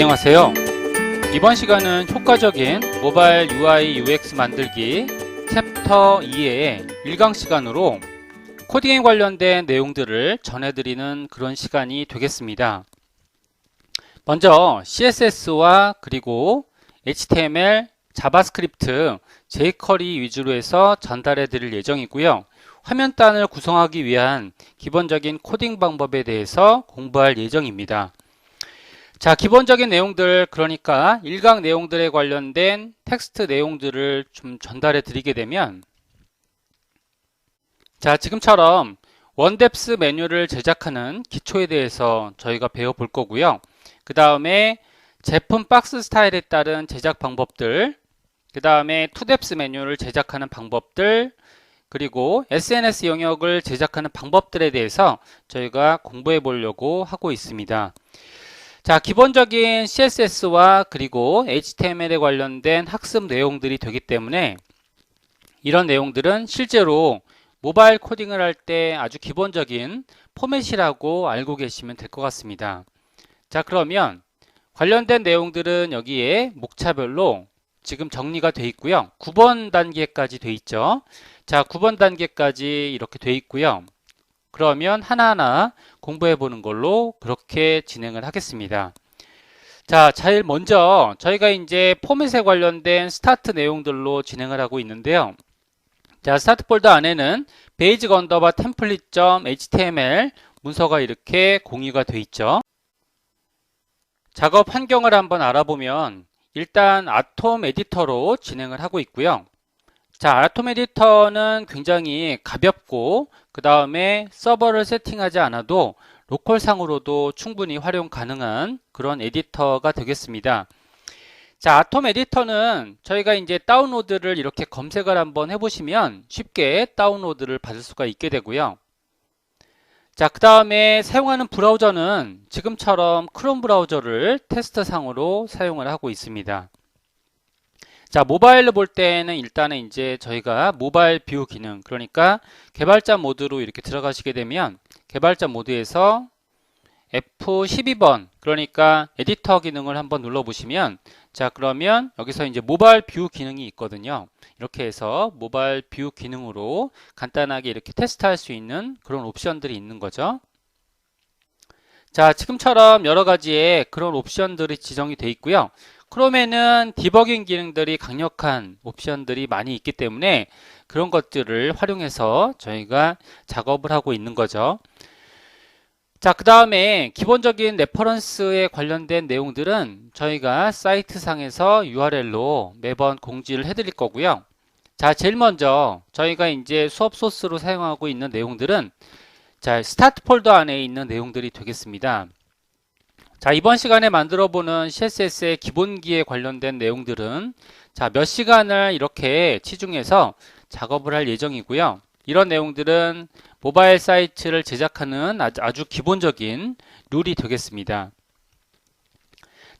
안녕하세요. 이번 시간은 효과적인 모바일 UI UX 만들기 챕터 2의 1강 시간으로 코딩에 관련된 내용들을 전해드리는 그런 시간이 되겠습니다. 먼저 CSS와 그리고 HTML, 자바스크립트, jQuery 위주로 해서 전달해 드릴 예정이고요. 화면단을 구성하기 위한 기본적인 코딩 방법에 대해서 공부할 예정입니다. 자, 기본적인 내용들, 그러니까 1강 내용들에 관련된 텍스트 내용들을 좀 전달해 드리게 되면, 자, 지금처럼 원뎁스 메뉴를 제작하는 기초에 대해서 저희가 배워볼 거고요. 그 다음에 제품 박스 스타일에 따른 제작 방법들, 그 다음에 투뎁스 메뉴를 제작하는 방법들, 그리고 SNS 영역을 제작하는 방법들에 대해서 저희가 공부해 보려고 하고 있습니다. 자, 기본적인 CSS와 그리고 HTML에 관련된 학습 내용들이 되기 때문에 이런 내용들은 실제로 모바일 코딩을 할 때 아주 기본적인 포맷이라고 알고 계시면 될 것 같습니다. 자, 그러면 관련된 내용들은 여기에 목차별로 지금 정리가 되어 있고요. 9번 단계까지 되어 있죠. 자, 9번 단계까지 이렇게 되어 있고요. 그러면 하나하나 공부해 보는 걸로 그렇게 진행을 하겠습니다. 자, 제일 먼저 저희가 이제 포맷에 관련된 스타트 내용들로 진행을 하고 있는데요. 자, 스타트 폴더 안에는 베이직 언더바 템플릿.html 문서가 이렇게 공유가 되어 있죠. 작업 환경을 한번 알아보면 일단 아톰 에디터로 진행을 하고 있고요. 자, 아톰 에디터는 굉장히 가볍고 그 다음에 서버를 세팅하지 않아도 로컬상으로도 충분히 활용 가능한 그런 에디터가 되겠습니다. 자, 아톰 에디터는 저희가 이제 다운로드를 이렇게 검색을 한번 해보시면 쉽게 다운로드를 받을 수가 있게 되고요. 자, 그 다음에 사용하는 브라우저는 지금처럼 크롬 브라우저를 테스트상으로 사용을 하고 있습니다. 자, 모바일로 볼 때는 일단은 이제 저희가 모바일 뷰 기능, 그러니까 개발자 모드로 이렇게 들어가시게 되면 개발자 모드에서 F12번, 그러니까 에디터 기능을 한번 눌러 보시면, 자, 그러면 여기서 이제 모바일 뷰 기능이 있거든요. 이렇게 해서 모바일 뷰 기능으로 간단하게 이렇게 테스트할 수 있는 그런 옵션들이 있는 거죠. 자, 지금처럼 여러 가지의 그런 옵션들이 지정이 되어 있고요. 크롬에는 디버깅 기능들이 강력한 옵션들이 많이 있기 때문에 그런 것들을 활용해서 저희가 작업을 하고 있는 거죠. 자, 그 다음에 기본적인 레퍼런스에 관련된 내용들은 저희가 사이트 상에서 URL로 매번 공지를 해드릴 거고요. 자, 제일 먼저 저희가 이제 수업 소스로 사용하고 있는 내용들은 자, 스타트 폴더 안에 있는 내용들이 되겠습니다. 자, 이번 시간에 만들어보는 CSS의 기본기에 관련된 내용들은 자, 몇 시간을 이렇게 치중해서 작업을 할 예정이고요. 이런 내용들은 모바일 사이트를 제작하는 아주 기본적인 룰이 되겠습니다.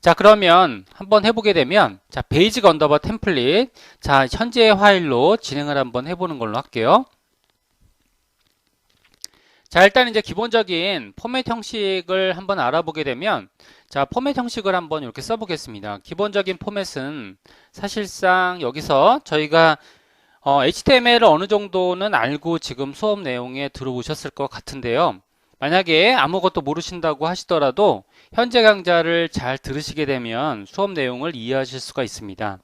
자, 그러면 한번 해보게 되면 자, 베이직 언더바 템플릿, 자, 현재의 파일로 진행을 한번 해보는 걸로 할게요. 자, 일단 이제 기본적인 포맷 형식을 한번 알아보게 되면 자, 포맷 형식을 한번 이렇게 써보겠습니다. 기본적인 포맷은 사실상 여기서 저희가 HTML을 어느 정도는 알고 지금 수업 내용에 들어오셨을 것 같은데요. 만약에 아무것도 모르신다고 하시더라도 현재 강좌를 잘 들으시게 되면 수업 내용을 이해하실 수가 있습니다.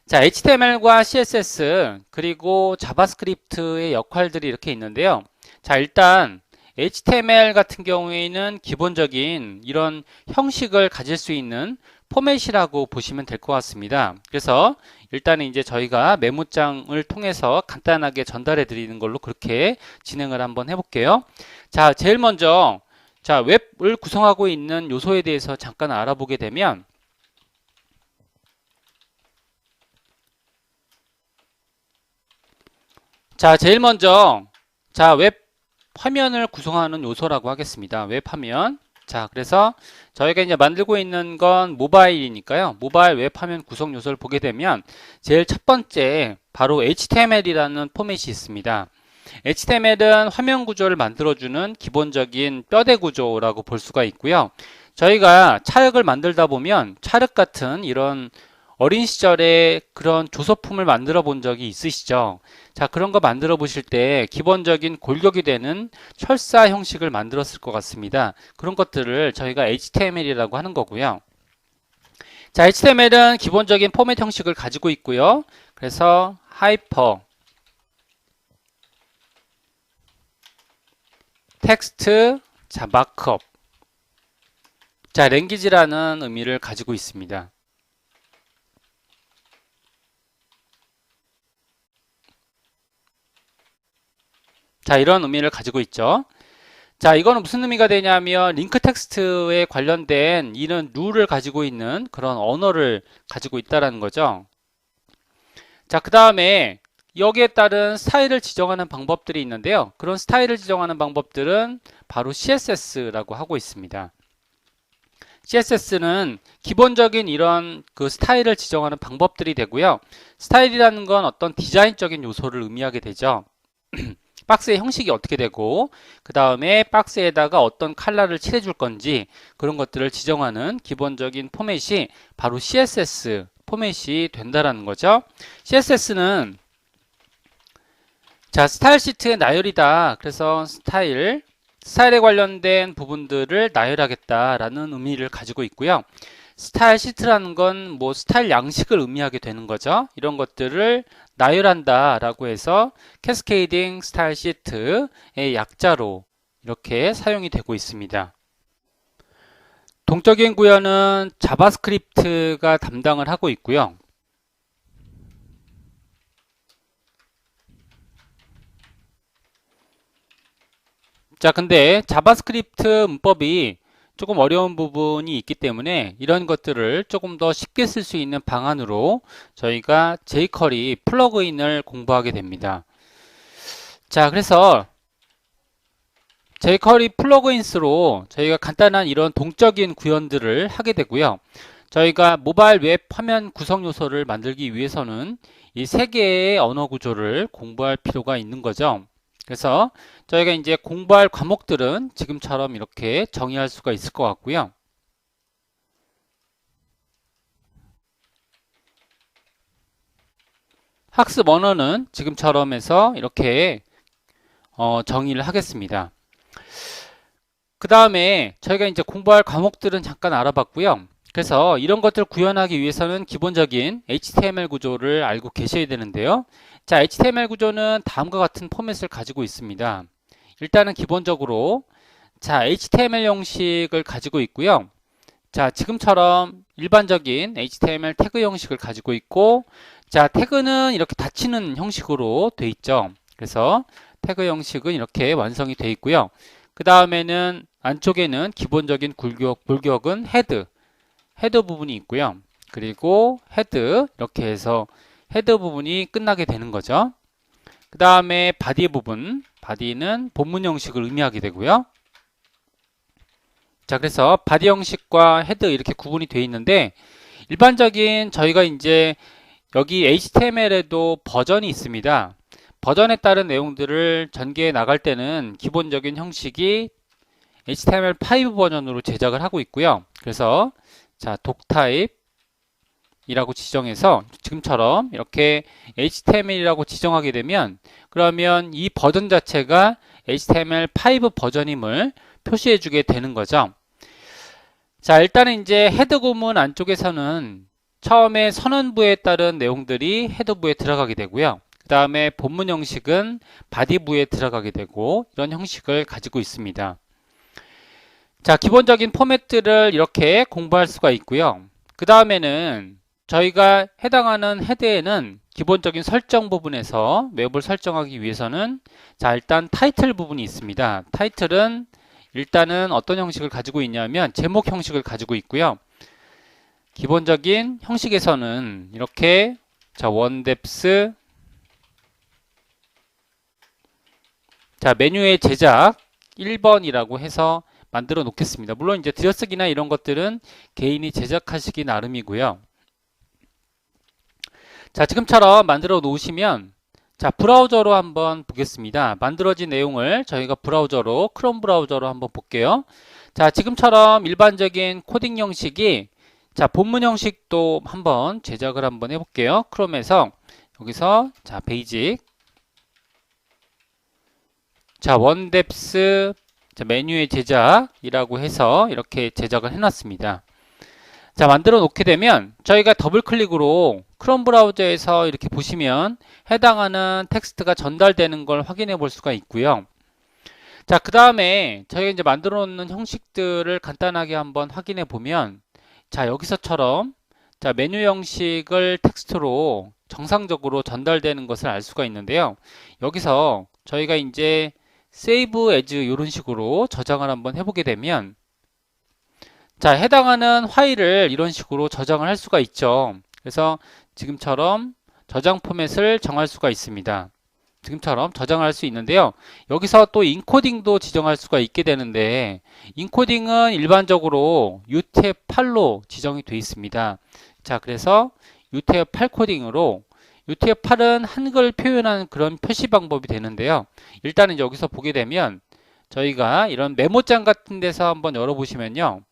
자, HTML과 CSS 그리고 자바스크립트의 역할들이 이렇게 있는데요. 자, 일단 HTML 같은 경우에는 기본적인 이런 형식을 가질 수 있는 포맷이라고 보시면 될 것 같습니다. 그래서 일단은 이제 저희가 메모장을 통해서 간단하게 전달해 드리는 걸로 그렇게 진행을 한번 해볼게요. 자, 제일 먼저 자, 웹을 구성하고 있는 요소에 대해서 잠깐 알아보게 되면 자, 제일 먼저 자, 웹 화면을 구성하는 요소라고 하겠습니다. 웹 화면. 자, 그래서 저희가 이제 만들고 있는 건 모바일이니까요. 모바일 웹 화면 구성 요소를 보게 되면 제일 첫 번째 바로 HTML이라는 포맷이 있습니다. HTML은 화면 구조를 만들어주는 기본적인 뼈대 구조라고 볼 수가 있고요. 저희가 차륵을 만들다 보면 차륵 같은 이런 어린 시절에 그런 조소품을 만들어 본 적이 있으시죠? 자, 그런 거 만들어 보실 때 기본적인 골격이 되는 철사 형식을 만들었을 것 같습니다. 그런 것들을 저희가 HTML이라고 하는 거고요. 자, HTML은 기본적인 포맷 형식을 가지고 있고요. 그래서 하이퍼 텍스트, 자, 마크업, 자, 랭귀지라는 의미를 가지고 있습니다. 자, 이런 의미를 가지고 있죠. 자, 이거는 무슨 의미가 되냐면 링크 텍스트에 관련된 이런 룰을 가지고 있는 그런 언어를 가지고 있다라는 거죠. 자, 그 다음에 여기에 따른 스타일을 지정하는 방법들이 있는데요. 그런 스타일을 지정하는 방법들은 바로 CSS라고 하고 있습니다. CSS는 기본적인 이런 그 스타일을 지정하는 방법들이 되고요. 스타일이라는 건 어떤 디자인적인 요소를 의미하게 되죠. 박스의 형식이 어떻게 되고 그 다음에 박스에다가 어떤 컬러를 칠해줄 건지 그런 것들을 지정하는 기본적인 포맷이 바로 CSS 포맷이 된다라는 거죠. CSS는 자, 스타일 시트의 나열이다. 그래서 스타일에 관련된 부분들을 나열하겠다라는 의미를 가지고 있고요. 스타일 시트라는 건 뭐 스타일 양식을 의미하게 되는 거죠. 이런 것들을 나열한다 라고 해서 캐스케이딩 스타일 시트의 약자로 이렇게 사용이 되고 있습니다. 동적인 구현은 자바스크립트가 담당을 하고 있고요. 자, 근데 자바스크립트 문법이 조금 어려운 부분이 있기 때문에 이런 것들을 조금 더 쉽게 쓸 수 있는 방안으로 저희가 jQuery 플러그인을 공부하게 됩니다. 자, 그래서 jQuery 플러그인스로 저희가 간단한 이런 동적인 구현들을 하게 되고요. 저희가 모바일 웹 화면 구성 요소를 만들기 위해서는 이 세 개의 언어 구조를 공부할 필요가 있는 거죠. 그래서 저희가 이제 공부할 과목들은 지금처럼 이렇게 정의할 수가 있을 것 같고요. 학습 언어는 지금처럼 해서 이렇게 정의를 하겠습니다. 그 다음에 저희가 이제 공부할 과목들은 잠깐 알아봤고요. 그래서 이런 것들을 구현하기 위해서는 기본적인 HTML 구조를 알고 계셔야 되는데요. 자, HTML 구조는 다음과 같은 포맷을 가지고 있습니다. 일단은 기본적으로 자, HTML 형식을 가지고 있고요. 자, 지금처럼 일반적인 HTML 태그 형식을 가지고 있고, 자, 태그는 이렇게 닫히는 형식으로 돼 있죠. 그래서 태그 형식은 이렇게 완성이 돼 있고요. 그 다음에는 안쪽에는 기본적인 골격은 헤드 부분이 있고요. 그리고 헤드 이렇게 해서 헤드 부분이 끝나게 되는 거죠. 그 다음에 바디 부분, 바디는 본문 형식을 의미하게 되고요. 자, 그래서 바디 형식과 헤드 이렇게 구분이 되어 있는데 일반적인 저희가 이제 여기 HTML에도 버전이 있습니다. 버전에 따른 내용들을 전개해 나갈 때는 기본적인 형식이 HTML5 버전으로 제작을 하고 있고요. 그래서 자, doctype 이라고 지정해서 지금처럼 이렇게 HTML이라고 지정하게 되면 그러면 이 버전 자체가 HTML5 버전임을 표시해 주게 되는 거죠. 자, 일단은 이제 헤드 구문 안쪽에서는 처음에 선언부에 따른 내용들이 헤드부에 들어가게 되고요. 그 다음에 본문 형식은 바디부에 들어가게 되고 이런 형식을 가지고 있습니다. 자, 기본적인 포맷들을 이렇게 공부할 수가 있고요. 그 다음에는 저희가 해당하는 헤드에는 기본적인 설정 부분에서 맵을 설정하기 위해서는 자, 일단 타이틀 부분이 있습니다. 타이틀은 일단은 어떤 형식을 가지고 있냐면 제목 형식을 가지고 있고요. 기본적인 형식에서는 이렇게 자, 원뎁스 자, 메뉴의 제작 1번이라고 해서 만들어 놓겠습니다. 물론 이제 들여쓰기나 이런 것들은 개인이 제작하시기 나름이고요. 자, 지금처럼 만들어 놓으시면 자, 브라우저로 한번 보겠습니다. 만들어진 내용을 저희가 브라우저로 크롬 브라우저로 한번 볼게요. 자, 지금처럼 일반적인 코딩 형식이 자, 본문 형식도 한번 제작을 한번 해볼게요. 크롬에서 여기서 자, 베이직 자, 원뎁스 자, 메뉴의 제작이라고 해서 이렇게 제작을 해놨습니다. 자, 만들어 놓게 되면 저희가 더블 클릭으로 크롬 브라우저에서 이렇게 보시면 해당하는 텍스트가 전달되는 걸 확인해 볼 수가 있고요. 자, 그 다음에 저희가 이제 만들어 놓는 형식들을 간단하게 한번 확인해 보면 자, 여기서처럼 자, 메뉴 형식을 텍스트로 정상적으로 전달되는 것을 알 수가 있는데요. 여기서 저희가 이제 save as 이런 식으로 저장을 한번 해보게 되면 자, 해당하는 파일을 이런 식으로 저장을 할 수가 있죠. 그래서 지금처럼 저장 포맷을 정할 수가 있습니다. 지금처럼 저장할 수 있는데요. 여기서 또 인코딩도 지정할 수가 있게 되는데 인코딩은 일반적으로 UTF-8로 지정이 되어 있습니다. 자, 그래서 UTF-8 코딩으로 UTF-8은 한글 표현하는 그런 표시 방법이 되는데요. 일단은 여기서 보게 되면 저희가 이런 메모장 같은 데서 한번 열어보시면요.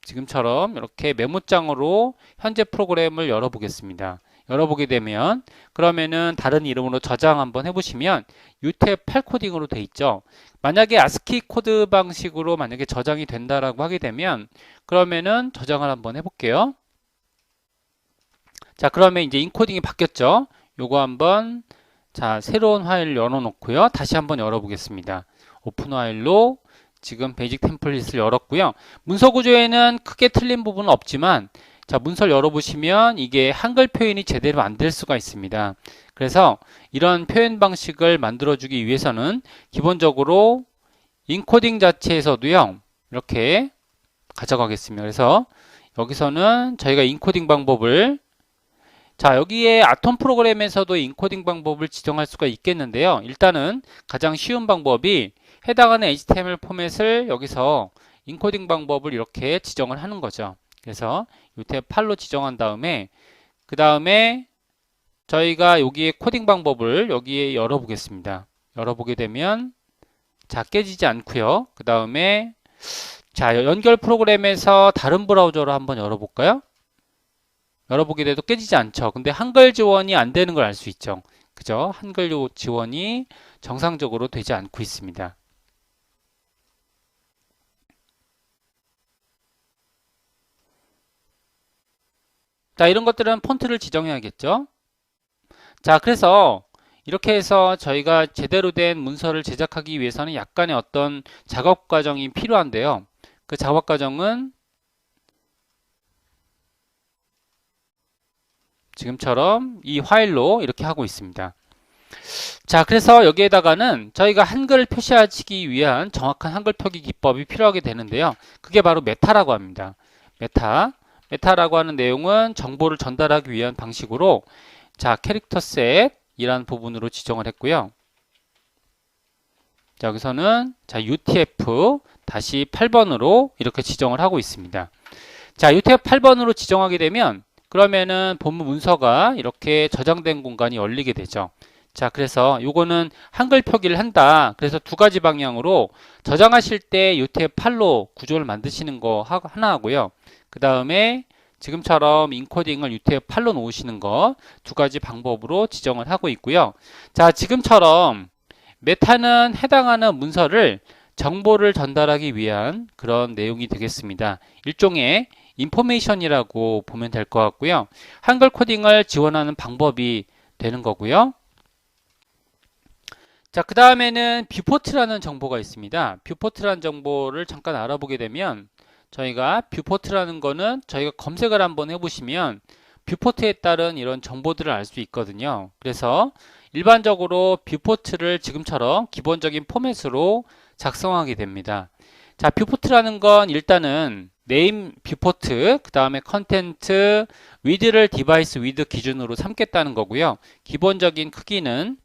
지금처럼 이렇게 메모장으로 현재 프로그램을 열어보겠습니다. 열어보게 되면 그러면은 다른 이름으로 저장 한번 해보시면 UTF-8 코딩으로 돼 있죠. 만약에 ASCII 코드 방식으로 만약에 저장이 된다라고 하게 되면 그러면은 저장을 한번 해볼게요. 자, 그러면 이제 인코딩이 바뀌었죠. 요거 한번 자, 새로운 파일을 열어놓고요. 다시 한번 열어보겠습니다. 오픈 파일로 지금 베이직 템플릿을 열었고요. 문서 구조에는 크게 틀린 부분은 없지만 자, 문서를 열어보시면 이게 한글 표현이 제대로 안 될 수가 있습니다. 그래서 이런 표현 방식을 만들어주기 위해서는 기본적으로 인코딩 자체에서도요. 이렇게 가져가겠습니다. 그래서 여기서는 저희가 인코딩 방법을 자, 여기에 아톰 프로그램에서도 인코딩 방법을 지정할 수가 있겠는데요. 일단은 가장 쉬운 방법이 해당하는 HTML 포맷을 여기서 인코딩 방법을 이렇게 지정을 하는 거죠. 그래서 UTF-8로 지정한 다음에 그 다음에 저희가 여기에 코딩 방법을 여기에 열어보겠습니다. 열어보게 되면 자, 깨지지 않고요. 그 다음에 자, 연결 프로그램에서 다른 브라우저로 한번 열어볼까요? 열어보게 돼도 깨지지 않죠. 근데 한글 지원이 안 되는 걸 알 수 있죠. 그죠? 한글 지원이 정상적으로 되지 않고 있습니다. 자, 이런 것들은 폰트를 지정해야겠죠. 자, 그래서 이렇게 해서 저희가 제대로 된 문서를 제작하기 위해서는 약간의 어떤 작업 과정이 필요한데요. 그 작업 과정은 지금처럼 이 파일로 이렇게 하고 있습니다. 자, 그래서 여기에다가는 저희가 한글을 표시하기 위한 정확한 한글 표기 기법이 필요하게 되는데요. 그게 바로 메타라고 합니다. 메타라고 하는 내용은 정보를 전달하기 위한 방식으로 자, 캐릭터 셋이라는 부분으로 지정을 했고요. 자, 여기서는 자, UTF 다시 8번으로 이렇게 지정을 하고 있습니다. 자, UTF 8번으로 지정하게 되면 그러면은 본문 문서가 이렇게 저장된 공간이 열리게 되죠. 자, 그래서 요거는 한글 표기를 한다. 그래서 두 가지 방향으로 저장하실 때 UTF-8로 구조를 만드시는 거 하나 하고요. 그 다음에 지금처럼 인코딩을 UTF-8로 놓으시는 거 두 가지 방법으로 지정을 하고 있고요. 자, 지금처럼 메타는 해당하는 문서를 정보를 전달하기 위한 그런 내용이 되겠습니다. 일종의 인포메이션이라고 보면 될 것 같고요. 한글 코딩을 지원하는 방법이 되는 거고요. 자, 그 다음에는 뷰포트라는 정보가 있습니다. 뷰포트라는 정보를 잠깐 알아보게 되면 저희가 뷰포트라는 거는 저희가 검색을 한번 해보시면 뷰포트에 따른 이런 정보들을 알 수 있거든요. 그래서 일반적으로 뷰포트를 지금처럼 기본적인 포맷으로 작성하게 됩니다. 자, 뷰포트라는 건 일단은 네임 뷰포트, 그 다음에 컨텐트, 위드를 디바이스 위드 기준으로 삼겠다는 거고요. 기본적인 크기는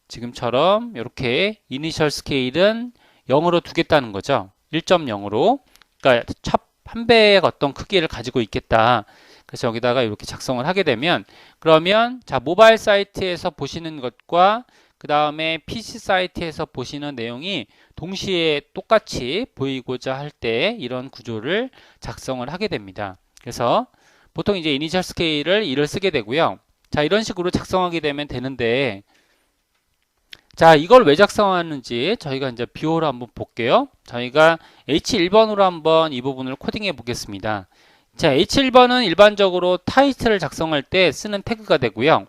지금처럼 이렇게 이니셜 스케일은 0으로 두겠다는 거죠. 1.0으로. 그러니까 한 배의 어떤 크기를 가지고 있겠다. 그래서 여기다가 이렇게 작성을 하게 되면 그러면 자, 모바일 사이트에서 보시는 것과 그 다음에 PC 사이트에서 보시는 내용이 동시에 똑같이 보이고자 할 때 이런 구조를 작성을 하게 됩니다. 그래서 보통 이제 이니셜 스케일을 1을 쓰게 되고요. 자, 이런 식으로 작성하게 되면 되는데, 자, 이걸 왜 작성하는지 저희가 이제 비호로 한번 볼게요. 저희가 H1번으로 한번 이 부분을 코딩해 보겠습니다. 자, H1번은 일반적으로 타이틀을 작성할 때 쓰는 태그가 되고요.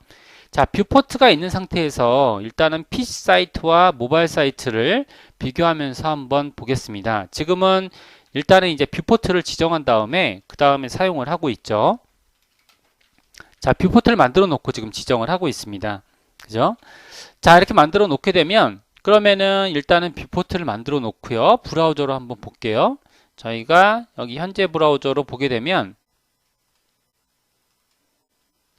자, 뷰포트가 있는 상태에서 일단은 PC 사이트와 모바일 사이트를 비교하면서 한번 보겠습니다. 지금은 일단은 이제 뷰포트를 지정한 다음에 그 다음에 사용을 하고 있죠. 자, 뷰포트를 만들어 놓고 지금 지정을 하고 있습니다. 그죠? 자, 이렇게 만들어 놓게 되면 그러면은 일단은 뷰포트를 만들어 놓고요. 브라우저로 한번 볼게요. 저희가 여기 현재 브라우저로 보게 되면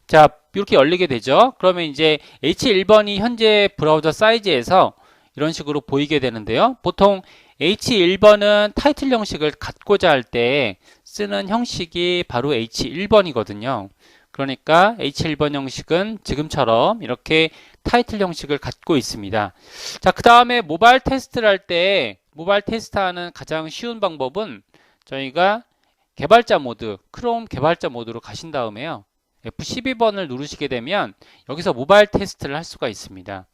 자, 이렇게 열리게 되죠. 그러면 이제 H1번이 현재 브라우저 사이즈에서 이런 식으로 보이게 되는데요. 보통 H1번은 타이틀 형식을 갖고자 할 때 쓰는 형식이 바로 H1번이거든요. 그러니까 H1번 형식은 지금처럼 이렇게 타이틀 형식을 갖고 있습니다. 자, 그 다음에 모바일 테스트를 할 때 모바일 테스트하는 가장 쉬운 방법은 저희가 개발자 모드, 크롬 개발자 모드로 가신 다음에요. F12번을 누르시게 되면 여기서 모바일 테스트를 할 수가 있습니다.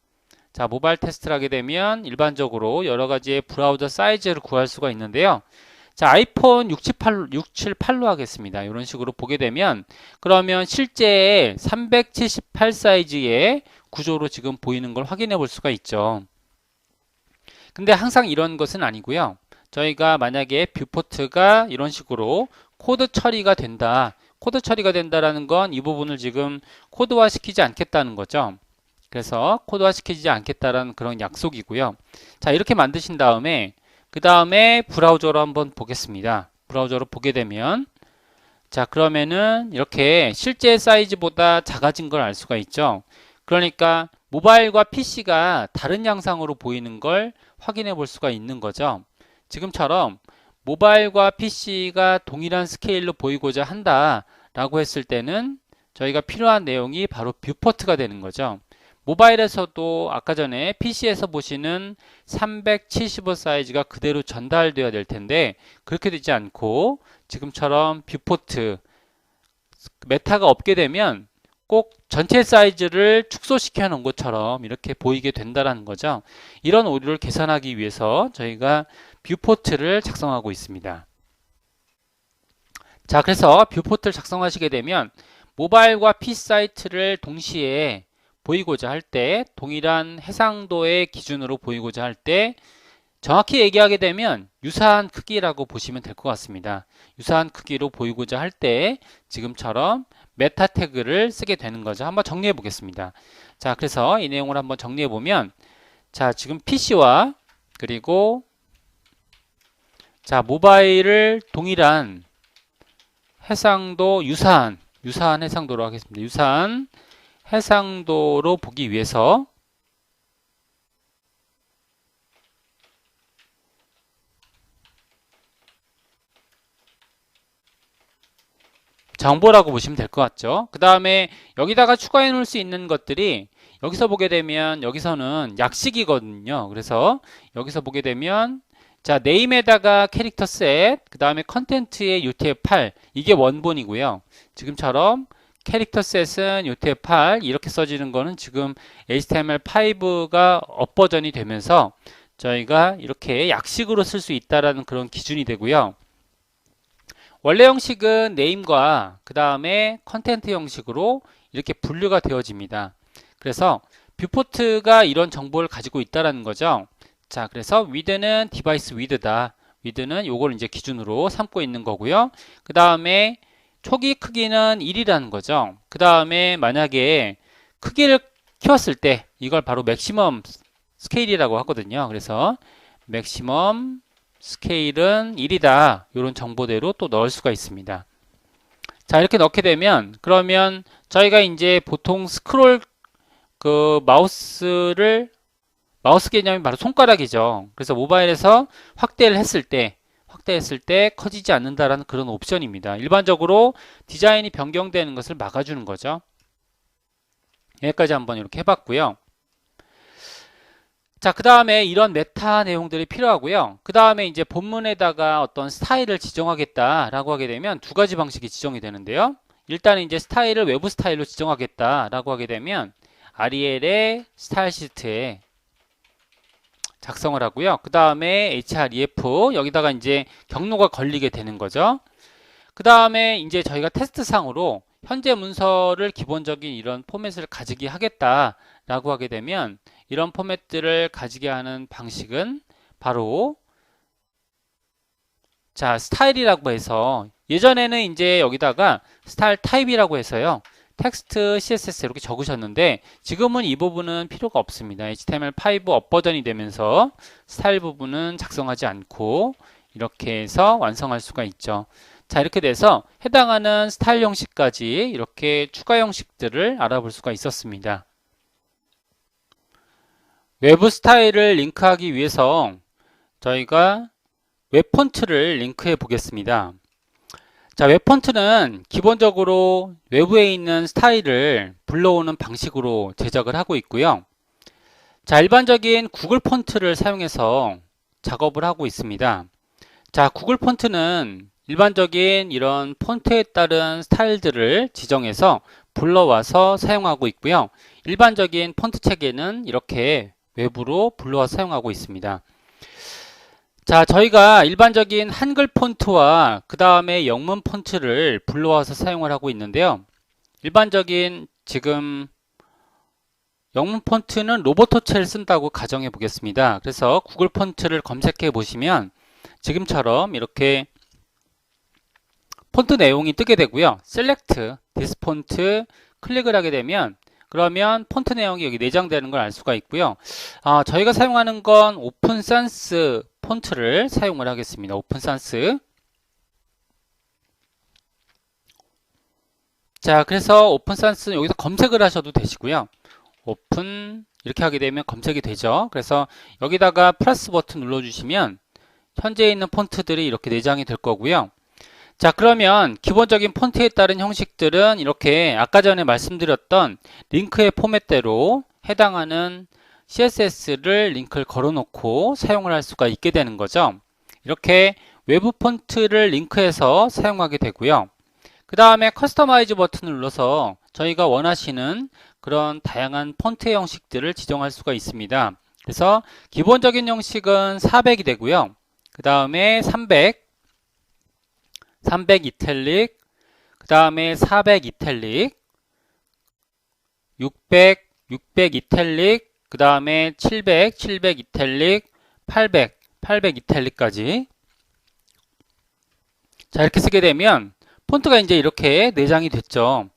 자, 모바일 테스트를 하게 되면 일반적으로 여러 가지의 브라우저 사이즈를 구할 수가 있는데요. 자, 아이폰 678로 하겠습니다. 이런 식으로 보게 되면 그러면 실제 378 사이즈의 구조로 지금 보이는 걸 확인해 볼 수가 있죠. 근데 항상 이런 것은 아니고요. 저희가 만약에 뷰포트가 이런 식으로 코드 처리가 된다. 코드 처리가 된다라는 건 이 부분을 지금 코드화 시키지 않겠다는 거죠. 그래서 코드화 시키지 않겠다라는 그런 약속이고요. 자, 이렇게 만드신 다음에 그 다음에 브라우저로 한번 보겠습니다. 브라우저로 보게 되면 자, 그러면은 이렇게 실제 사이즈보다 작아진 걸 알 수가 있죠. 그러니까 모바일과 PC가 다른 양상으로 보이는 걸 확인해 볼 수가 있는 거죠. 지금처럼 모바일과 PC가 동일한 스케일로 보이고자 한다라고 했을 때는 저희가 필요한 내용이 바로 뷰포트가 되는 거죠. 모바일에서도 아까 전에 PC에서 보시는 375 사이즈가 그대로 전달되어야 될 텐데 그렇게 되지 않고 지금처럼 뷰포트 메타가 없게 되면 꼭 전체 사이즈를 축소시켜 놓은 것처럼 이렇게 보이게 된다는 거죠. 이런 오류를 개선하기 위해서 저희가 뷰포트를 작성하고 있습니다. 자, 그래서 뷰포트를 작성하시게 되면 모바일과 PC 사이트를 동시에 보이고자 할 때 동일한 해상도의 기준으로 보이고자 할 때 정확히 얘기하게 되면 유사한 크기라고 보시면 될 것 같습니다. 유사한 크기로 보이고자 할 때 지금처럼 메타 태그를 쓰게 되는 거죠. 한번 정리해 보겠습니다. 자, 그래서 이 내용을 한번 정리해 보면 자, 지금 PC와 그리고 자, 모바일을 동일한 해상도 유사한 해상도로 하겠습니다. 유사한 해상도로 보기 위해서 정보라고 보시면 될 것 같죠. 그 다음에 여기다가 추가해 놓을 수 있는 것들이 여기서 보게 되면 여기서는 약식이거든요. 그래서 여기서 보게 되면 자, 네임에다가 캐릭터 셋, 그 다음에 컨텐츠의 UTF-8 이게 원본이고요. 지금처럼 캐릭터 셋은 UTF-8 이렇게 써지는 거는 지금 HTML5가 업버전이 되면서 저희가 이렇게 약식으로 쓸 수 있다라는 그런 기준이 되고요. 원래 형식은 네임과 그 다음에 컨텐트 형식으로 이렇게 분류가 되어집니다. 그래서 뷰포트가 이런 정보를 가지고 있다라는 거죠. 자, 그래서 width는 디바이스 width다. width는 요걸 이제 기준으로 삼고 있는 거고요. 그 다음에 초기 크기는 1이라는 거죠. 그 다음에 만약에 크기를 키웠을 때 이걸 바로 맥시멈 스케일이라고 하거든요. 그래서 맥시멈 스케일은 1이다. 이런 정보대로 또 넣을 수가 있습니다. 자, 이렇게 넣게 되면 그러면 저희가 이제 보통 스크롤 마우스 개념이 바로 손가락이죠. 그래서 모바일에서 확대를 했을 때 커지지 않는다라는 그런 옵션입니다. 일반적으로 디자인이 변경되는 것을 막아주는 거죠. 여기까지 한번 이렇게 해봤고요. 자, 그 다음에 이런 메타 내용들이 필요하고요. 그 다음에 이제 본문에다가 어떤 스타일을 지정하겠다라고 하게 되면 두 가지 방식이 지정이 되는데요. 일단은 이제 스타일을 외부 스타일로 지정하겠다라고 하게 되면 REL의 스타일 시트에 작성을 하고요. 그 다음에 href 여기다가 이제 경로가 걸리게 되는 거죠. 그 다음에 이제 저희가 테스트상으로 현재 문서를 기본적인 이런 포맷을 가지게 하겠다라고 하게 되면 이런 포맷들을 가지게 하는 방식은 바로 자, 스타일이라고 해서 예전에는 이제 여기다가 스타일 타입이라고 해서요. 텍스트 CSS 이렇게 적으셨는데 지금은 이 부분은 필요가 없습니다. HTML5 업버전이 되면서 스타일 부분은 작성하지 않고 이렇게 해서 완성할 수가 있죠. 자, 이렇게 돼서 해당하는 스타일 형식까지 이렇게 추가 형식들을 알아볼 수가 있었습니다. 외부 스타일을 링크하기 위해서 저희가 웹 폰트를 링크해 보겠습니다. 자, 웹 폰트는 기본적으로 외부에 있는 스타일을 불러오는 방식으로 제작을 하고 있고요. 자, 일반적인 구글 폰트를 사용해서 작업을 하고 있습니다. 자, 구글 폰트는 일반적인 이런 폰트에 따른 스타일들을 지정해서 불러와서 사용하고 있고요. 일반적인 폰트 체계는 이렇게 외부로 불러와서 사용하고 있습니다. 자, 저희가 일반적인 한글 폰트와 그 다음에 영문 폰트를 불러와서 사용을 하고 있는데요. 지금 영문 폰트는 로보토체를 쓴다고 가정해 보겠습니다. 그래서 구글 폰트를 검색해 보시면 지금처럼 이렇게 폰트 내용이 뜨게 되고요. Select this font 클릭을 하게 되면 그러면 폰트 내용이 여기 내장되는 걸 알 수가 있고요. 저희가 사용하는 건 오픈 산스 폰트를 사용을 하겠습니다. 오픈 산스. 자, 그래서 오픈 산스는 여기서 검색을 하셔도 되시고요. 오픈 이렇게 하게 되면 검색이 되죠. 그래서 여기다가 플러스 버튼 눌러주시면 현재 있는 폰트들이 이렇게 내장이 될 거고요. 자, 그러면 기본적인 폰트에 따른 형식들은 이렇게 아까 전에 말씀드렸던 링크의 포맷대로 해당하는 CSS를 링크를 걸어놓고 사용을 할 수가 있게 되는 거죠. 이렇게 외부 폰트를 링크해서 사용하게 되고요. 그 다음에 커스터마이즈 버튼을 눌러서 저희가 원하시는 그런 다양한 폰트 형식들을 지정할 수가 있습니다. 그래서 기본적인 형식은 400이 되고요. 그 다음에 300 이탈릭, 그 다음에 400 이탈릭, 600 이탈릭, 그 다음에 700 이탈릭, 800 이탈릭까지. 자, 이렇게 쓰게 되면 폰트가 이제 이렇게 내장이 됐죠.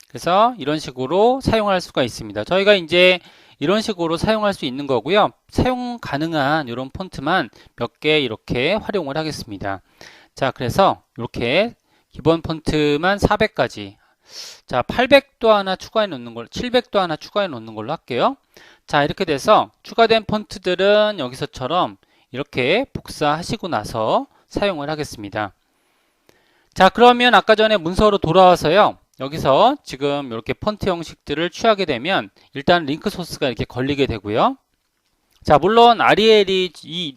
그래서 이런 식으로 사용할 수가 있습니다. 저희가 이제 이런 식으로 사용할 수 있는 거고요. 사용 가능한 이런 폰트만 몇 개 이렇게 활용을 하겠습니다. 자, 그래서 이렇게 기본 폰트만 400까지. 자, 800도 하나 추가해 놓는 걸, 700도 하나 추가해 놓는 걸로 할게요. 자, 이렇게 돼서 추가된 폰트들은 여기서처럼 이렇게 복사하시고 나서 사용을 하겠습니다. 자, 그러면 아까 전에 문서로 돌아와서요. 여기서 지금 이렇게 폰트 형식들을 취하게 되면 일단 링크 소스가 이렇게 걸리게 되고요. 자, 물론 REL이 이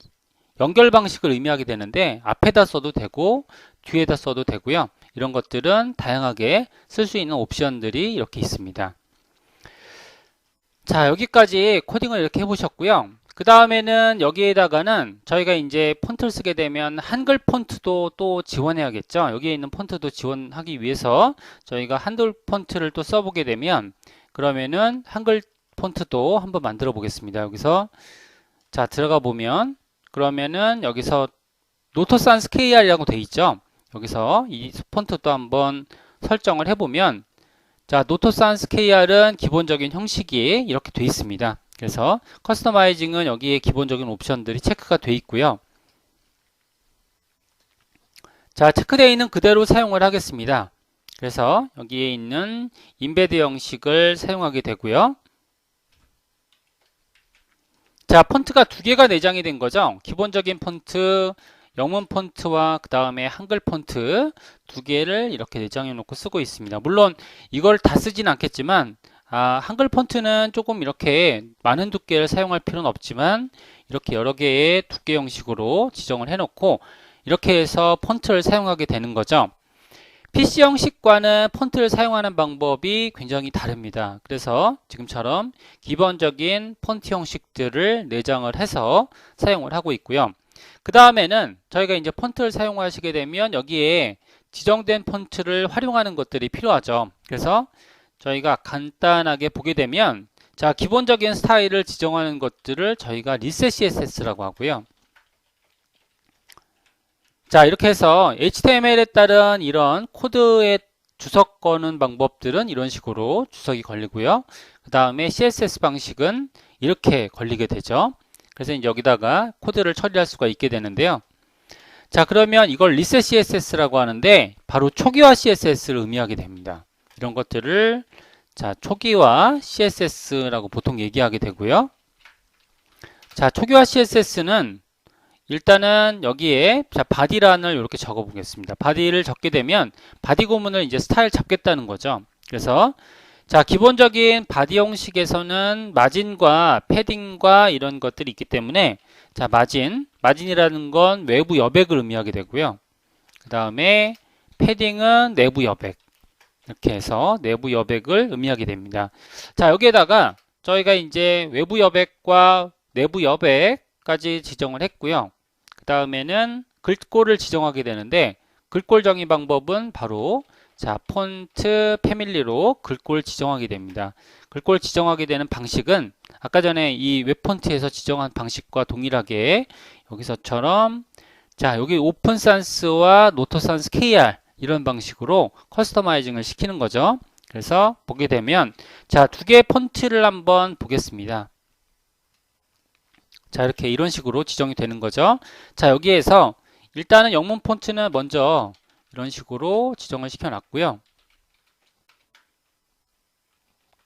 연결 방식을 의미하게 되는데 앞에다 써도 되고 뒤에다 써도 되고요. 이런 것들은 다양하게 쓸 수 있는 옵션들이 이렇게 있습니다. 자, 여기까지 코딩을 이렇게 해보셨고요. 그 다음에는 여기에다가는 저희가 이제 폰트를 쓰게 되면 한글 폰트도 또 지원해야겠죠. 여기에 있는 폰트도 지원하기 위해서 저희가 한글 폰트를 또 써보게 되면 그러면은 한글 폰트도 한번 만들어 보겠습니다. 여기서 자, 들어가 보면 그러면은 여기서 노트 산스 KR이라고 돼 있죠. 여기서 이 폰트도 한번 설정을 해보면 자, 노트 산스 KR은 기본적인 형식이 이렇게 돼 있습니다. 그래서 커스터마이징은 여기에 기본적인 옵션들이 체크가 돼 있고요. 자, 체크되어 있는 그대로 사용을 하겠습니다. 그래서 여기에 있는 인베드 형식을 사용하게 되고요. 자, 폰트가 두 개가 내장이 된 거죠. 기본적인 폰트, 영문 폰트와 그 다음에 한글 폰트 두 개를 이렇게 내장해 놓고 쓰고 있습니다. 물론 이걸 다 쓰진 않겠지만 한글 폰트는 조금 이렇게 많은 두께를 사용할 필요는 없지만 이렇게 여러 개의 두께 형식으로 지정을 해놓고 이렇게 해서 폰트를 사용하게 되는 거죠. PC 형식과는 폰트를 사용하는 방법이 굉장히 다릅니다. 그래서 지금처럼 기본적인 폰트 형식들을 내장을 해서 사용을 하고 있고요. 그 다음에는 저희가 이제 폰트를 사용하시게 되면 여기에 지정된 폰트를 활용하는 것들이 필요하죠. 그래서 저희가 간단하게 보게 되면 자, 기본적인 스타일을 지정하는 것들을 저희가 리셋 CSS라고 하고요. 자, 이렇게 해서 HTML에 따른 이런 코드의 주석 거는 방법들은 이런 식으로 주석이 걸리고요. 그 다음에 CSS 방식은 이렇게 걸리게 되죠. 그래서 이제 여기다가 코드를 처리할 수가 있게 되는데요. 자, 그러면 이걸 리셋 CSS라고 하는데 바로 초기화 CSS를 의미하게 됩니다. 이런 것들을 자, 초기화 CSS라고 보통 얘기하게 되고요. 자, 초기화 CSS는 일단은 여기에 자, 바디란을 이렇게 적어 보겠습니다. 바디를 적게 되면 바디 구문을 이제 스타일 잡겠다는 거죠. 그래서 자, 기본적인 바디 형식에서는 마진과 패딩과 이런 것들이 있기 때문에 자, 마진이라는 건 외부 여백을 의미하게 되고요. 그 다음에 패딩은 내부 여백. 이렇게 해서 내부 여백을 의미하게 됩니다. 자, 여기에다가 저희가 이제 외부 여백과 내부 여백까지 지정을 했고요. 그 다음에는 글꼴을 지정하게 되는데 글꼴 정의 방법은 바로 자, 폰트 패밀리로 글꼴 지정하게 됩니다. 글꼴 지정하게 되는 방식은 아까 전에 이 웹폰트에서 지정한 방식과 동일하게 여기서처럼 자, 여기 오픈산스와 노트산스 KR 이런 방식으로 커스터마이징을 시키는 거죠. 그래서 보게 되면 자, 두 개의 폰트를 한번 보겠습니다. 자, 이렇게 이런 식으로 지정이 되는 거죠. 자, 여기에서 일단은 영문 폰트는 먼저 이런 식으로 지정을 시켜 놨고요.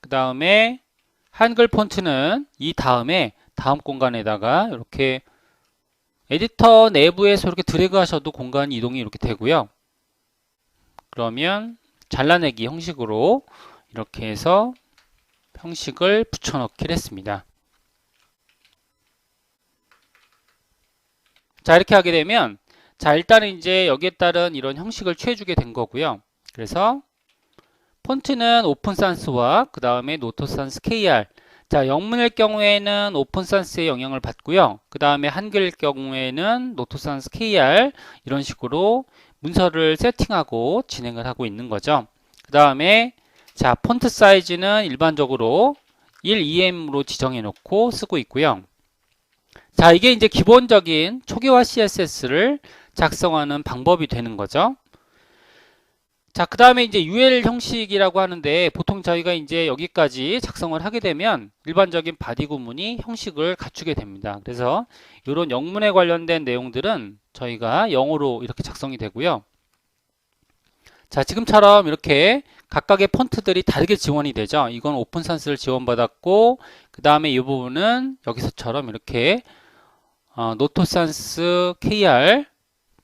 그 다음에 한글 폰트는 이 다음에 다음 공간에다가 이렇게 에디터 내부에서 이렇게 드래그 하셔도 공간 이동이 이렇게 되고요. 그러면 잘라내기 형식으로 이렇게 해서 형식을 붙여넣기를 했습니다. 자, 이렇게 하게 되면 자, 일단은 이제 여기에 따른 이런 형식을 취해주게 된 거고요. 그래서 폰트는 오픈산스와 그 다음에 노트산스 KR. 자, 영문일 경우에는 오픈산스의 영향을 받고요. 그 다음에 한글일 경우에는 노트산스 KR 이런 식으로 문서를 세팅하고 진행을 하고 있는 거죠. 그 다음에 자, 폰트 사이즈는 일반적으로 1EM으로 지정해 놓고 쓰고 있고요. 자, 이게 이제 기본적인 초기화 CSS를 작성하는 방법이 되는 거죠. 자, 그 다음에 이제 UL 형식이라고 하는데 보통 저희가 이제 여기까지 작성을 하게 되면 일반적인 바디 구문이 형식을 갖추게 됩니다. 그래서 이런 영문에 관련된 내용들은 저희가 영어로 이렇게 작성이 되고요. 자, 지금처럼 이렇게 각각의 폰트들이 다르게 지원이 되죠. 이건 오픈산스를 지원받았고 그 다음에 이 부분은 여기서처럼 이렇게 노트산스 KR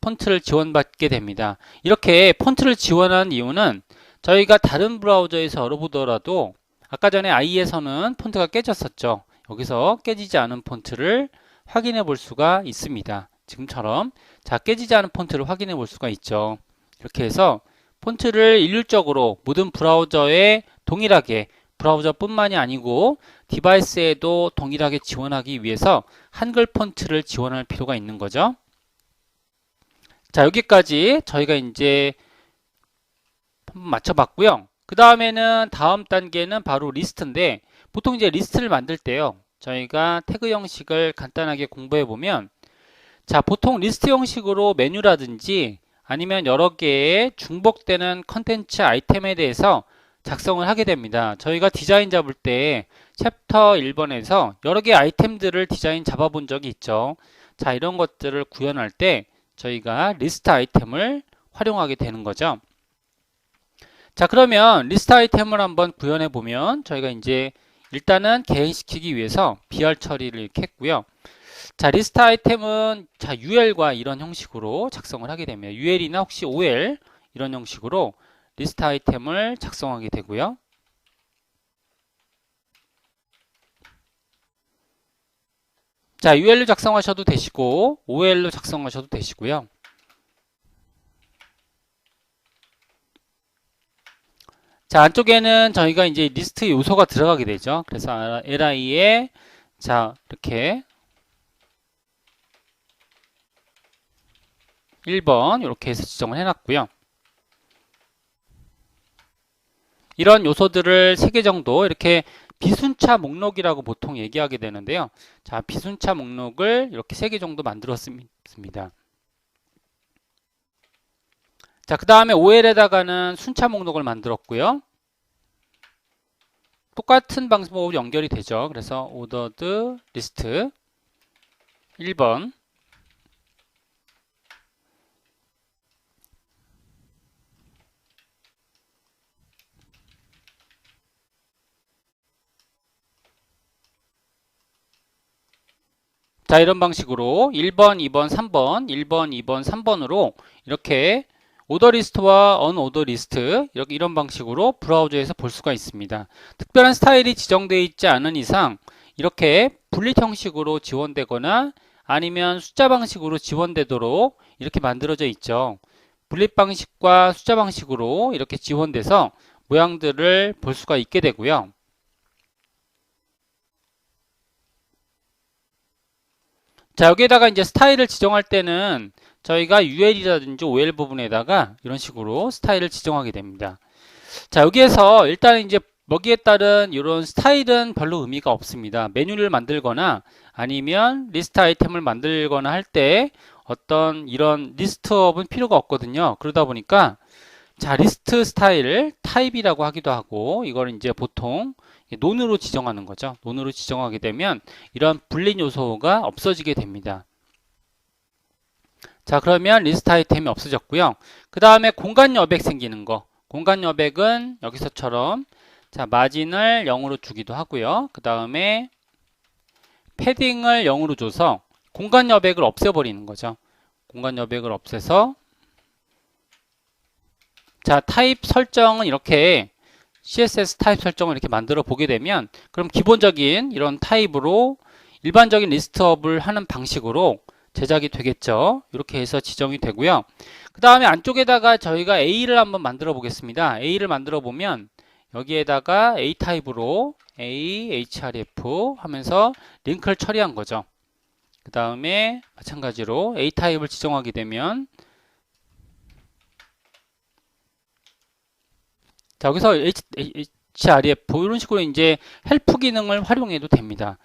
폰트를 지원받게 됩니다. 이렇게 폰트를 지원한 이유는 저희가 다른 브라우저에서 열어보더라도 아까 전에 IE에서는 폰트가 깨졌었죠. 여기서 깨지지 않은 폰트를 확인해 볼 수가 있습니다. 지금처럼 자, 깨지지 않은 폰트를 확인해 볼 수가 있죠. 이렇게 해서 폰트를 일률적으로 모든 브라우저에 동일하게 브라우저뿐만이 아니고 디바이스에도 동일하게 지원하기 위해서 한글 폰트를 지원할 필요가 있는 거죠. 자, 여기까지 저희가 이제 한번 맞춰봤고요. 그 다음에는 다음 단계는 바로 리스트인데 보통 이제 리스트를 만들 때요. 저희가 태그 형식을 간단하게 공부해 보면 자, 보통 리스트 형식으로 메뉴라든지 아니면 여러 개의 중복되는 컨텐츠 아이템에 대해서 작성을 하게 됩니다. 저희가 디자인 잡을 때 챕터 1번에서 여러 개의 아이템들을 디자인 잡아본 적이 있죠. 자, 이런 것들을 구현할 때 저희가 리스트 아이템을 활용하게 되는 거죠. 자, 그러면 리스트 아이템을 한번 구현해 보면 저희가 이제 일단은 개행시키기 위해서 BR 처리를 이렇게 했고요. 자, 리스트 아이템은 자, UL과 이런 형식으로 작성을 하게 됩니다. UL이나 혹시 OL 이런 형식으로 리스트 아이템을 작성하게 되고요. 자, UL로 작성하셔도 되시고 OL로 작성하셔도 되시고요. 자, 안쪽에는 저희가 이제 리스트 요소가 들어가게 되죠. 그래서 li에 자, 이렇게 1번 이렇게 해서 지정을 해놨고요. 이런 요소들을 3개 정도 이렇게 비순차 목록이라고 보통 얘기하게 되는데요. 자, 비순차 목록을 이렇게 3개 정도 만들었습니다. 자, 그 다음에 OL에다가는 순차 목록을 만들었고요. 똑같은 방법으로 연결이 되죠. 그래서 ordered list 1번 자, 이런 방식으로 1번, 2번, 3번, 1번, 2번, 3번으로 이렇게 오더 리스트와 언오더 리스트 이런 방식으로 브라우저에서 볼 수가 있습니다. 특별한 스타일이 지정되어 있지 않은 이상 이렇게 분릿 형식으로 지원되거나 아니면 숫자 방식으로 지원되도록 이렇게 만들어져 있죠. 분릿 방식과 숫자 방식으로 이렇게 지원돼서 모양들을 볼 수가 있게 되고요. 자, 여기에다가 이제 스타일을 지정할 때는 저희가 UL이라든지 OL 부분에다가 이런 식으로 스타일을 지정하게 됩니다. 자, 여기에서 일단 이제 여기에 따른 이런 스타일은 별로 의미가 없습니다. 메뉴를 만들거나 아니면 리스트 아이템을 만들거나 할 때 어떤 이런 리스트업은 필요가 없거든요. 그러다 보니까 자, 리스트 스타일을 타입이라고 하기도 하고 이걸 이제 보통 논으로 지정하는 거죠. 논으로 지정하게 되면 이런 불린 요소가 없어지게 됩니다. 자, 그러면 리스트 아이템이 없어졌고요. 그 다음에 공간 여백 생기는 거. 공간 여백은 여기서처럼 자, 마진을 0으로 주기도 하고요. 그 다음에 패딩을 0으로 줘서 공간 여백을 없애버리는 거죠. 공간 여백을 없애서 자, 타입 설정은 이렇게 CSS 타입 설정을 이렇게 만들어 보게 되면 그럼 기본적인 이런 타입으로 일반적인 리스트업을 하는 방식으로 제작이 되겠죠. 이렇게 해서 지정이 되고요. 그 다음에 안쪽에다가 저희가 A를 한번 만들어 보겠습니다. A를 만들어 보면 여기에다가 A 타입으로 A, href 하면서 링크를 처리한 거죠. 그 다음에 마찬가지로 A 타입을 지정하게 되면 자, 여기서 href 이런 식으로 이제 헬프 기능을 활용해도 됩니다.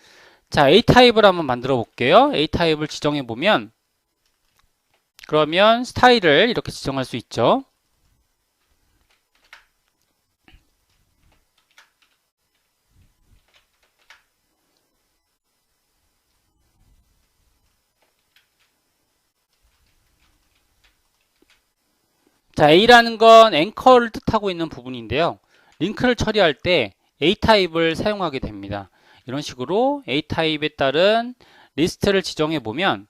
자, A 타입을 한번 만들어 볼게요. A 타입을 지정해 보면 그러면 스타일을 이렇게 지정할 수 있죠. 자, A라는 건 앵커를 뜻하고 있는 부분인데요. 링크를 처리할 때 A 타입을 사용하게 됩니다. 이런 식으로 A 타입에 따른 리스트를 지정해 보면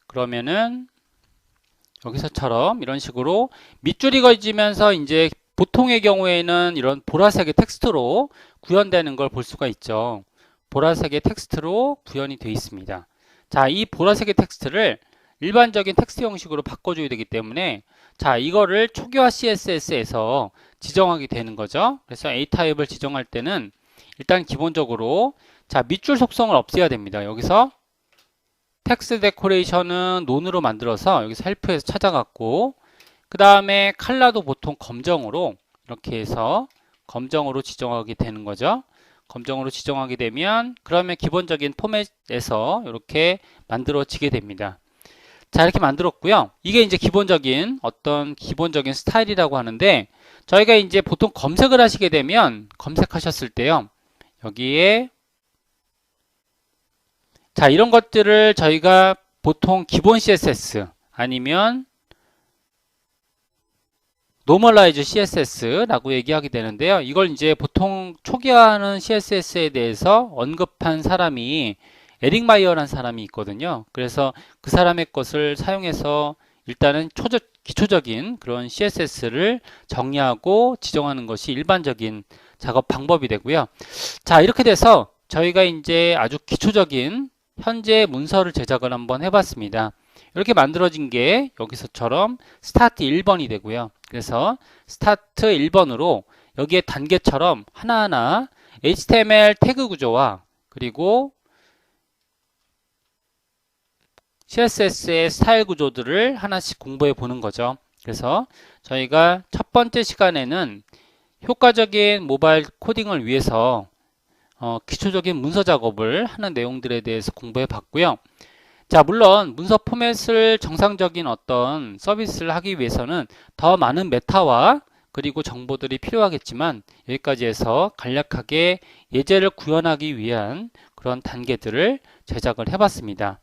그러면은 여기서처럼 이런 식으로 밑줄이 그어지면서 이제 보통의 경우에는 이런 보라색의 텍스트로 구현되는 걸 볼 수가 있죠. 보라색의 텍스트로 구현이 되어 있습니다. 자, 이 보라색의 텍스트를 일반적인 텍스트 형식으로 바꿔줘야 되기 때문에 자, 이거를 초기화 CSS에서 지정하게 되는 거죠. 그래서 A 타입을 지정할 때는 일단 기본적으로 자, 밑줄 속성을 없애야 됩니다. 여기서 텍스트 데코레이션은 논으로 만들어서 여기서 헬프에서 찾아갔고 그 다음에 컬러도 보통 검정으로 이렇게 해서 검정으로 지정하게 되는 거죠. 검정으로 지정하게 되면 그러면 기본적인 포맷에서 이렇게 만들어지게 됩니다. 자, 이렇게 만들었고요. 이게 이제 기본적인 어떤 기본적인 스타일이라고 하는데 저희가 이제 보통 검색을 하시게 되면 검색하셨을 때요. 여기에 자, 이런 것들을 저희가 보통 기본 CSS 아니면 노멀라이즈 CSS라고 얘기하게 되는데요. 이걸 이제 보통 초기화하는 CSS에 대해서 언급한 사람이 에릭 마이어라는 사람이 있거든요. 그래서 그 사람의 것을 사용해서 일단은 기초적인 그런 CSS를 정의하고 지정하는 것이 일반적인 작업 방법이 되고요. 자, 이렇게 돼서 저희가 이제 아주 기초적인 현재 문서를 제작을 한번 해봤습니다. 이렇게 만들어진 게 여기서처럼 스타트 1번이 되고요. 그래서 스타트 1번으로 여기에 단계처럼 하나하나 HTML 태그 구조와 그리고 CSS의 스타일 구조들을 하나씩 공부해 보는 거죠. 그래서 저희가 첫 번째 시간에는 효과적인 모바일 코딩을 위해서 기초적인 문서 작업을 하는 내용들에 대해서 공부해 봤고요. 자, 물론 문서 포맷을 정상적인 어떤 서비스를 하기 위해서는 더 많은 메타와 그리고 정보들이 필요하겠지만 여기까지 해서 간략하게 예제를 구현하기 위한 그런 단계들을 제작을 해봤습니다.